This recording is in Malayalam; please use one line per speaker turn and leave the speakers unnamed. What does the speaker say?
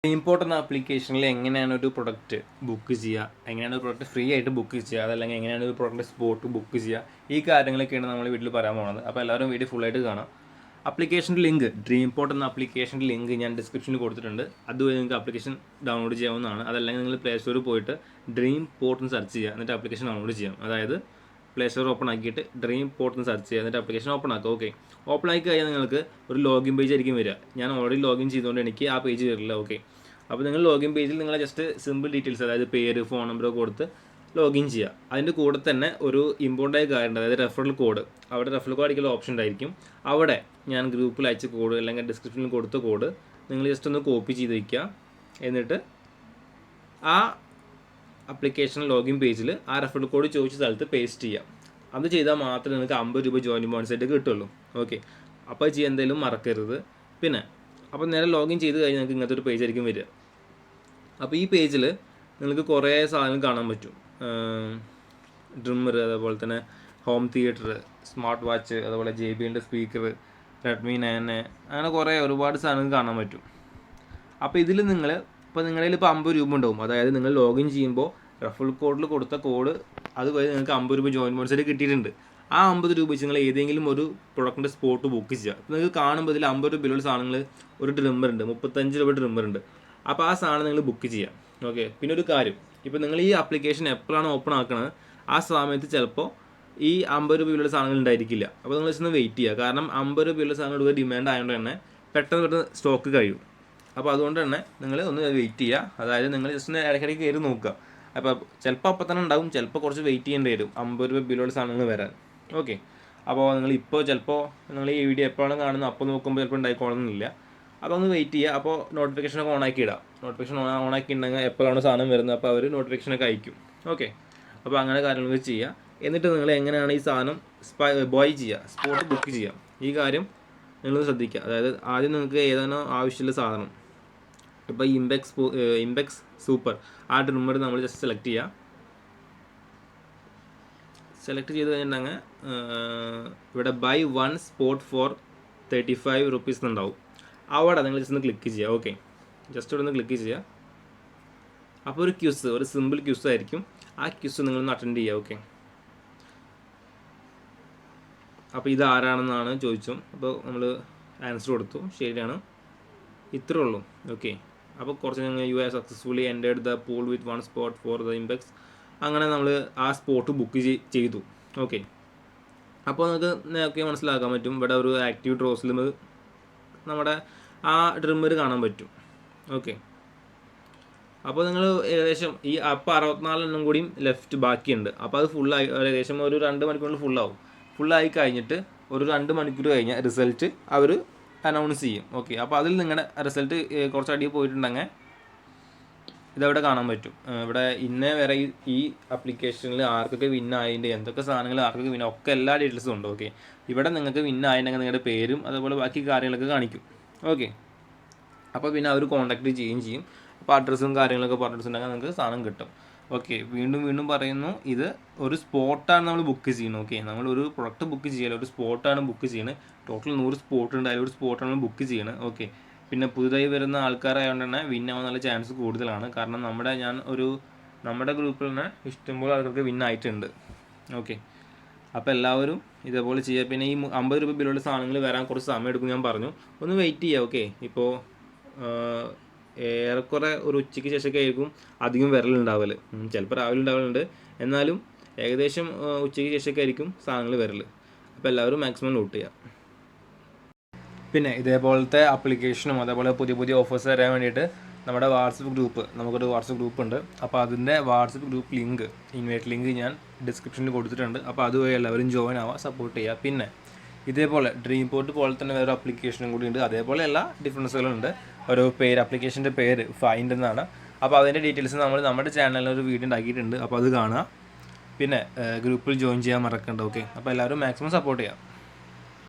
DreamPot എന്ന ആപ്ലിക്കേഷനിൽ എങ്ങനെയാണ് ഒരു പ്രൊഡക്റ്റ് ബുക്ക് ചെയ്യുക, എങ്ങനെയാണ് ഒരു പ്രൊഡക്റ്റ് ഫ്രീ ആയിട്ട് ബുക്ക് ചെയ്യുക, അതല്ലെങ്കിൽ എങ്ങനെയാണ് ഒരു പ്രൊഡക്റ്റ് സ്പോട്ട് ബുക്ക് ചെയ്യുക, ഈ കാര്യങ്ങളൊക്കെയാണ് നമ്മൾ വീട്ടിൽ പറയാൻ പോകുന്നത്. അപ്പോൾ എല്ലാവരും വീഡിയോ ഫുള്ളായിട്ട് കാണാം. ആപ്ലിക്കേഷൻ്റെ ലിങ്ക്, DreamPot എന്ന ആപ്ലിക്കേഷൻ്റെ ലിങ്ക് ഞാൻ ഡിസ്ക്രിപ്ഷനിൽ കൊടുത്തിട്ടുണ്ട്. അതുവഴി നിങ്ങൾക്ക് ആപ്ലിക്കേഷൻ ഡൗൺലോഡ് ചെയ്യാവുന്നതാണ്. അതല്ലെങ്കിൽ നിങ്ങൾ പ്ലേ സ്റ്റോറിൽ പോയിട്ട് DreamPot എന്ന് സെർച്ച് ചെയ്യുക, എന്നിട്ട് ആപ്ലിക്കേഷൻ ഡൗൺലോഡ് ചെയ്യാം. അതായത് പ്ലേ സ്റ്റോർ ഓപ്പൺ ആക്കിയിട്ട് DreamPot എന്ന് സെർച്ച് ചെയ്യുക, എന്നിട്ട് ആപ്ലിക്കേഷൻ ഓപ്പൺ ആക്കുക. ഓക്കെ, ഓപ്പൺ ആക്കി കഴിഞ്ഞാൽ നിങ്ങൾക്ക് ഒരു ലോഗിൻ പേജ് ആയിരിക്കും വരിക. ഞാൻ ഓൾറെഡി ലോഗിൻ ചെയ്തുകൊണ്ട് എനിക്ക് ആ പേജ് വരില്ല. ഓക്കെ, അപ്പോൾ നിങ്ങൾ ലോഗിൻ പേജിൽ നിങ്ങൾ ജസ്റ്റ് സിമ്പിൾ ഡീറ്റെയിൽസ്, അതായത് പേര്, ഫോൺ നമ്പർ കൊടുത്ത് ലോഗിൻ ചെയ്യുക. അതിൻ്റെ കൂടെ തന്നെ ഒരു ഇമ്പോർട്ടൻ്റ് ആയ കാര്യമുണ്ട്, അതായത് റെഫറൽ കോഡ്. അവിടെ റെഫറൽ കോഡ് അടിക്കുന്ന ഓപ്ഷൻ ഉണ്ടായിരിക്കും. അവിടെ ഞാൻ ഗ്രൂപ്പിൽ അയച്ച കോഡ് അല്ലെങ്കിൽ ഡിസ്ക്രിപ്ഷനിൽ കൊടുത്ത കോഡ് നിങ്ങൾ ജസ്റ്റ് ഒന്ന് കോപ്പി ചെയ്ത് വയ്ക്കുക. എന്നിട്ട് ആ ആപ്ലിക്കേഷൻ ലോഗിൻ പേജിൽ ആ റെഫറൽ കോഡ് ചോദിച്ച സ്ഥലത്ത് പേസ്റ്റ് ചെയ്യാം. അത് ചെയ്താൽ മാത്രമേ നിങ്ങൾക്ക് 50 രൂപ ജോയിൻ ബോണസായിട്ട് കിട്ടുള്ളൂ. ഓക്കെ, അപ്പോൾ അത് ചെയ്യാൻ എന്തെങ്കിലും മറക്കരുത്. പിന്നെ അപ്പോൾ നേരെ ലോഗിൻ ചെയ്ത് കഴിഞ്ഞാൽ നിങ്ങൾക്ക് ഇങ്ങനത്തെ ഒരു പേജ് ആയിരിക്കും വരിക. അപ്പോൾ ഈ പേജിൽ നിങ്ങൾക്ക് കുറേ സാധനങ്ങൾ കാണാൻ പറ്റും. ഡ്രിമ്മർ, അതേപോലെ തന്നെ ഹോം തിയേറ്റർ, സ്മാർട്ട് വാച്ച്, അതുപോലെ JBLൻ്റെ സ്പീക്കർ, Redmi 9, അങ്ങനെ കുറേ ഒരുപാട് സാധനങ്ങൾ കാണാൻ പറ്റും. അപ്പോൾ ഇതിൽ നിങ്ങൾ ഇപ്പോൾ നിങ്ങളുടെ കയ്യിൽ ഇപ്പോൾ 50 രൂപ ഉണ്ടാവും. അതായത് നിങ്ങൾ ലോഗിൻ ചെയ്യുമ്പോൾ റെഫറൽ കോഡിൽ കൊടുത്ത കോഡ് അതുവഴി നിങ്ങൾക്ക് 50 രൂപ ജോയിൻ ബോണസായിട്ട് കിട്ടിയിട്ടുണ്ട്. ആ 50 രൂപ വെച്ച് നിങ്ങൾ ഏതെങ്കിലും ഒരു പ്രൊഡക്റ്റിൻ്റെ സ്പോട്ട് ബുക്ക് ചെയ്യുക. നിങ്ങൾക്ക് കാണുമ്പോൾ ഇതിൽ 50 രൂപയിലുള്ള സാധനങ്ങൾ, ഒരു ഡ്രിമ്മർ ഉണ്ട്, 35 രൂപ ഡ്രിമ്മർ ഉണ്ട്. അപ്പോൾ ആ സാധനം നിങ്ങൾ ബുക്ക് ചെയ്യാം. ഓക്കെ, പിന്നെ ഒരു കാര്യം, ഇപ്പോൾ നിങ്ങൾ ഈ ആപ്ലിക്കേഷൻ എപ്പോഴാണ് ഓപ്പൺ ആക്കുന്നത് ആ സമയത്ത് ചിലപ്പോൾ ഈ 50 രൂപയിലുള്ള സാധനങ്ങൾ ഉണ്ടായിരിക്കില്ല. അപ്പോൾ നിങ്ങൾ ജസ്റ്റ് ഒന്ന് വെയിറ്റ് ചെയ്യുക. കാരണം 50 രൂപയുള്ള സാധനങ്ങൾ ഡിമാൻഡ് ആയതുകൊണ്ട് തന്നെ പെട്ടെന്ന് സ്റ്റോക്ക് കഴിയും. അപ്പോൾ അതുകൊണ്ട് തന്നെ നിങ്ങൾ ഒന്ന് വെയിറ്റ് ചെയ്യുക. അതായത് നിങ്ങൾ ജസ്റ്റ് ഒന്ന് ഇടയ്ക്കിടയ്ക്ക് കയറി നോക്കുക. അപ്പോൾ ചിലപ്പോൾ അപ്പം തന്നെ ഉണ്ടാവും, ചിലപ്പോൾ കുറച്ച് വെയിറ്റ് ചെയ്യേണ്ടി വരും 50 രൂപ ബില്ലുള്ള സാധനങ്ങൾ വരാൻ. ഓക്കെ, അപ്പോൾ നിങ്ങൾ ഇപ്പോൾ ചിലപ്പോൾ നിങ്ങൾ ഈ വീഡിയോ എപ്പോഴാണ് കാണുന്നത് അപ്പോൾ നോക്കുമ്പോൾ ചിലപ്പോൾ ഉണ്ടായിക്കോളുന്നില്ല. അപ്പോൾ ഒന്ന് വെയിറ്റ് ചെയ്യുക. അപ്പോൾ നോട്ടിഫിക്കേഷനൊക്കെ ഓണാക്കി ഇടാം. നോട്ടിഫിക്കേഷൻ ഓണാക്കി ഉണ്ടെങ്കിൽ എപ്പോഴാണ് സാധനം വരുന്നത് അപ്പോൾ അവർ നോട്ടിഫിക്കേഷനൊക്കെ അയക്കും. ഓക്കെ, അപ്പോൾ അങ്ങനെ കാര്യങ്ങൾ ചെയ്യുക. എന്നിട്ട് നിങ്ങൾ എങ്ങനെയാണ് ഈ സാധനം ബോയ് ചെയ്യുക, സ്പോട്ട് ബുക്ക് ചെയ്യുക, ഈ കാര്യം നിങ്ങളൊന്ന് ശ്രദ്ധിക്കുക. അതായത് ആദ്യം നിങ്ങൾക്ക് ഏതാണോ ആവശ്യമുള്ള സാധനം, ഇപ്പോൾ ഇംബെക്സ് സൂപ്പർ ആ ഡ്രിമ്മർ നമ്മൾ ജസ്റ്റ് സെലക്ട് ചെയ്യുക. സെലക്ട് ചെയ്ത് കഴിഞ്ഞിട്ടുണ്ടെങ്കിൽ ഇവിടെ ബൈ 1 സ്പോട്ട് ഫോർ 35 റുപ്പീസ് ഉണ്ടാവും. അവിടെ നിങ്ങൾ ജസ്റ്റ് ഒന്ന് ക്ലിക്ക് ചെയ്യുക. ഓക്കെ, ജസ്റ്റ് ഇവിടെ ഒന്ന് ക്ലിക്ക് ചെയ്യുക. അപ്പോൾ ഒരു ക്യൂസ്, ഒരു സിമ്പിൾ ക്യൂസ് ആയിരിക്കും. ആ ക്യൂസ് നിങ്ങളൊന്ന് അറ്റൻഡ് ചെയ്യുക. ഓക്കെ, അപ്പോൾ ഇത് ആരാണെന്നാണ് ചോദിച്ചു. അപ്പോൾ നമ്മൾ ആൻസർ കൊടുത്തു, ശരിയാണ്, ഇത്രേ ഉള്ളൂ. ഓക്കെ, അപ്പോൾ കുറച്ച് ഞങ്ങൾ you have successfully entered the pool with 1 spot for the ഇംബെക്സ്. അങ്ങനെ നമ്മൾ ആ സ്പോട്ട് ബുക്ക് ചെയ്തു. ഓക്കെ, അപ്പോൾ നമുക്ക് നേരത്തെ മനസ്സിലാക്കാൻ പറ്റും. ഇവിടെ ഒരു ആക്റ്റീവ് ഡ്രോസിൽ നമ്മുടെ ആ ഡ്രിമ്മർ കാണാൻ പറ്റും. ഓക്കെ, അപ്പോൾ നിങ്ങൾ ഏകദേശം ഈ അപ്പോൾ 64 എണ്ണം കൂടിയും ലെഫ്റ്റ് ബാക്കിയുണ്ട്. അപ്പോൾ അത് ഫുള്ളായി, ഏകദേശം ഒരു 2 മണിക്കൂറിൽ ഫുള്ളാവും. ഫുള്ളായി കഴിഞ്ഞിട്ട് ഒരു 2 മണിക്കൂർ കഴിഞ്ഞാൽ റിസൾട്ട് അവർ അനൗൺസ് ചെയ്യും. ഓക്കെ, അപ്പോൾ അതിൽ നിങ്ങളുടെ റിസൾട്ട് കുറച്ച് അടിയിൽ പോയിട്ടുണ്ടെങ്കിൽ ഇതവിടെ കാണാൻ പറ്റും. ഇവിടെ ഇന്നേ വരെ ഈ ആപ്ലിക്കേഷനിൽ ആർക്കൊക്കെ വിന്നായതിൻ്റെ, എന്തൊക്കെ സാധനങ്ങൾ ആർക്കൊക്കെ വിന്ന, ഒക്കെ എല്ലാ ഡീറ്റെയിൽസും ഉണ്ട്. ഓക്കെ, ഇവിടെ നിങ്ങൾക്ക് വിന്നായിട്ടുണ്ടെങ്കിൽ നിങ്ങളുടെ പേരും അതുപോലെ ബാക്കി കാര്യങ്ങളൊക്കെ കാണിക്കും. ഓക്കെ, അപ്പോൾ പിന്നെ അവർ കോൺടാക്ട് ചെയ്യുകയും ചെയ്യും. അപ്പോൾ അഡ്രസ്സും കാര്യങ്ങളൊക്കെ പറഞ്ഞിട്ടുണ്ടെങ്കിൽ നിങ്ങൾക്ക് സാധനം കിട്ടും. ഓക്കെ, വീണ്ടും പറയുന്നു, ഇത് ഒരു സ്പോട്ടാണ് നമ്മൾ ബുക്ക് ചെയ്യുന്നത്. ഓക്കെ, നമ്മൾ ഒരു പ്രൊഡക്റ്റ് ബുക്ക് ചെയ്യല, ഒരു സ്പോട്ടാണ് ബുക്ക് ചെയ്യുന്നത്. ടോട്ടൽ 100 സ്പോട്ട് ഉണ്ട്, അതിലൊരു സ്പോട്ടാണ് ബുക്ക് ചെയ്യുന്നത്. ഓക്കെ, പിന്നെ പുതുതായി വരുന്ന ആൾക്കാരായതുകൊണ്ട് തന്നെ വിന്നാവാനുള്ള ചാൻസ് കൂടുതലാണ്. കാരണം നമ്മുടെ ഗ്രൂപ്പിൽ തന്നെ ഇഷ്ടംപോലെ ആൾക്കാർക്ക് വിന്നായിട്ടുണ്ട്. ഓക്കെ, അപ്പോൾ എല്ലാവരും ഇതേപോലെ ചെയ്യുക. പിന്നെ ഈ 50 രൂപ ബില്ലുള്ള സാധനങ്ങൾ വരാൻ കുറച്ച് സമയം എടുക്കും, ഞാൻ പറഞ്ഞു, ഒന്ന് വെയിറ്റ് ചെയ്യുക. ഓക്കെ, ഇപ്പോൾ ഏറെക്കുറെ ഒരു ഉച്ചയ്ക്ക് ശേഷമൊക്കെ ആയിരിക്കും അധികം വരലുണ്ടാവൽ. ചിലപ്പോൾ രാവിലെ ഉണ്ടാവലുണ്ട്, എന്നാലും ഏകദേശം ഉച്ചയ്ക്ക് ശേഷമൊക്കെ ആയിരിക്കും സാധനങ്ങൾ വരൽ. അപ്പോൾ എല്ലാവരും മാക്സിമം നോട്ട് ചെയ്യുക. പിന്നെ ഇതേപോലത്തെ ആപ്ലിക്കേഷനും അതേപോലെ പുതിയ ഓഫേഴ്സ് തരാൻ വേണ്ടിയിട്ട് നമ്മുടെ നമുക്കൊരു വാട്സപ്പ് ഗ്രൂപ്പ് ഉണ്ട്. അപ്പോൾ അതിൻ്റെ WhatsApp group link, invite link ഞാൻ ഡിസ്ക്രിപ്ഷനിൽ കൊടുത്തിട്ടുണ്ട്. അപ്പോൾ അതുവഴി എല്ലാവരും ജോയിൻ ആവുക, സപ്പോർട്ട് ചെയ്യുക. പിന്നെ ഇതേപോലെ DreamPot പോലെ തന്നെ വേറെ ആപ്ലിക്കേഷനും കൂടി ഉണ്ട്. അതേപോലെ എല്ലാ ഡിഫറൻസുകളുണ്ട്. ഒരു ആപ്ലിക്കേഷൻ്റെ പേര് ഫൈൻഡ് എന്നാണ്. അപ്പോൾ അതിൻ്റെ ഡീറ്റെയിൽസ് നമ്മൾ നമ്മുടെ ചാനലിൽ ഒരു വീഡിയോ ഉണ്ടാക്കിയിട്ടുണ്ട്. അപ്പോൾ അത് കാണുക. പിന്നെ ഗ്രൂപ്പിൽ ജോയിൻ ചെയ്യാൻ മറക്കണ്ട. ഓക്കെ, അപ്പോൾ എല്ലാവരും മാക്സിമം സപ്പോർട്ട് ചെയ്യുക.